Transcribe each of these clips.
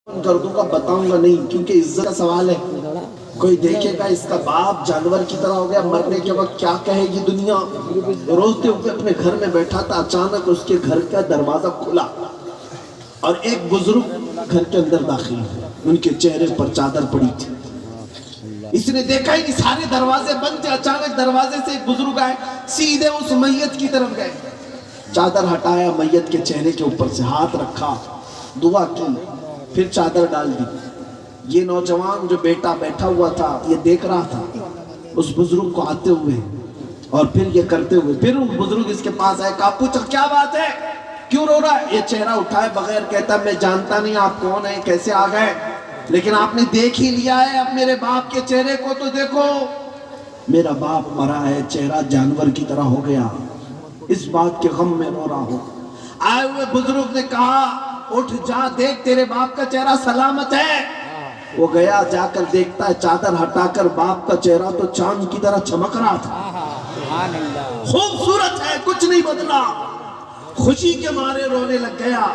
کر دوں گا، بتاؤں گا نہیں، کیونکہ عزت کا سوال ہے۔ کوئی دیکھے گا اس کا باپ جانور کی طرح ہو گیا، مرنے کے وقت کیا کہے گی دنیا۔ روتے ہوئے اپنے گھر میں بیٹھا تھا، اچانک اس کے گھر کا دروازہ کھلا اور ایک بزرگ گھر کے اندر داخل ہوئے، ان کے چہرے پر چادر پڑی تھی۔ اس نے دیکھا ہی کہ سارے دروازے بند تھے، اچانک دروازے سے ایک بزرگ آئے، سیدھے اس میت کی طرف گئے، چادر ہٹایا، میت کے چہرے کے اوپر سے ہاتھ رکھا، دعا کی، پھر چادر ڈال دی۔ یہ نوجوان جو بیٹا بیٹھا ہوا تھا یہ دیکھ رہا تھا اس بزرگ کو آتے ہوئے اور پھر یہ کرتے ہوئے۔ پھر وہ بزرگ اس کے پاس آئے، کہا پوچھا کیا بات ہے، کیوں رو رہا ہے؟ یہ چہرہ اٹھائے بغیر کہتا میں جانتا نہیں آپ کون ہیں، کیسے آ گئے، لیکن آپ نے دیکھ ہی لیا ہے، اب میرے باپ کے چہرے کو تو دیکھو، میرا باپ مرا ہے، چہرہ جانور کی طرح ہو گیا، اس بات کے غم میں رو رہا ہوں۔ آئے ہوئے بزرگ نے کہا اٹھ جا، دیکھ تیرے باپ کا چہرہ سلامت ہے۔ وہ گیا، جا کر دیکھتا ہے چادر ہٹا کر باپ کا چہرہ تو چاند کی طرح چمک رہا تھا، خوبصورت ہے، کچھ نہیں بدلا۔ خوشی کے مارے رونے لگ گیا،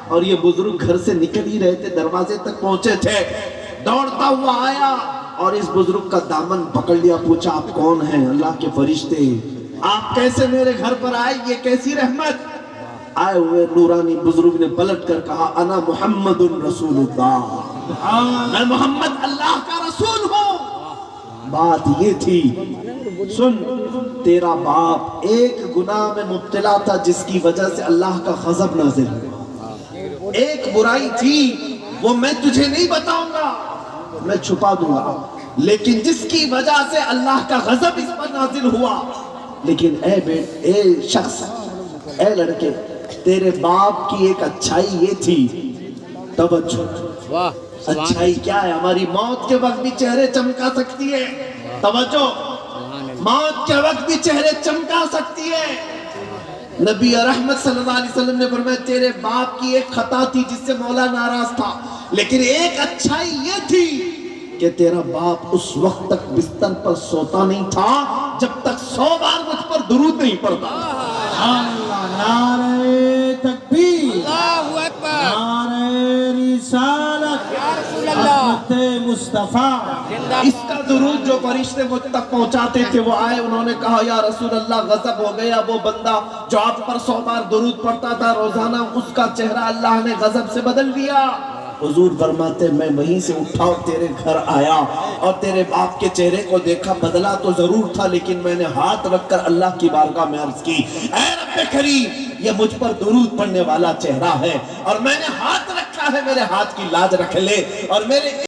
اور یہ بزرگ گھر سے نکل ہی رہے تھے، دروازے تک پہنچے تھے، دوڑتا ہوا آیا اور اس بزرگ کا دامن پکڑ لیا، پوچھا آپ کون ہیں؟ اللہ کے فرشتے، آپ کیسے میرے گھر پر آئے، یہ کیسی رحمت؟ آئے ہوئے نورانی بزرگ نے پلٹ کر کہا انا محمد رسول اللہ، میں محمد اللہ کا رسول ہوں۔ بات یہ تھی، سن، تیرا باپ ایک گناہ میں مبتلا تھا جس کی وجہ سے اللہ کا غضب نازل ہوا، ایک برائی تھی وہ میں تجھے نہیں بتاؤں گا، میں چھپا دوں گا، لیکن جس کی وجہ سے اللہ کا غضب اس پر نازل ہوا۔ لیکن اے شخص، اے لڑکے، تیرے باپ کی ایک اچھائی یہ تھی، توجہ، اچھائی کیا ہے؟ ہماری موت کے وقت بھی چہرے چمکا سکتی ہے، توجہ، موت کے وقت بھی چہرے چمکا سکتی ہے۔ نبی رحمت صلی اللہ علیہ وسلم نے فرمایا تیرے باپ کی ایک خطا تھی جس سے مولا ناراض تھا، لیکن ایک اچھائی یہ تھی کہ تیرا باپ اس وقت تک بستر پر سوتا نہیں تھا جب تک 100 بار مجھ پر درود نہیں پڑتا۔ اللہ، نعرہ تکبیر، اللہ اکبر، نعرہ رسالت، یا رسول اللہ، عظمت مصطفیٰ۔ اس کا درود جو فرشتے مجھ تک پہنچاتے تھے وہ آئے، انہوں نے کہا یا رسول اللہ غضب ہو گیا، وہ بندہ جو آپ پر 100 بار درود پڑھتا تھا روزانہ، اس کا چہرہ اللہ نے غضب سے بدل دیا۔ حضور فرماتے میں وہیں سے اٹھا اور تیرے گھر آیا اور تیرے باپ کے چہرے کو دیکھا، بدلا تو ضرور تھا لیکن میں نے ہاتھ رکھ کر اللہ کی بارگاہ میں عرض کی اے رب کریم، یہ مجھ پر درود پڑھنے والا چہرہ ہے اور میں نے ہاتھ رکھا ہے، میرے ہاتھ کی لاج رکھ لے اور میرے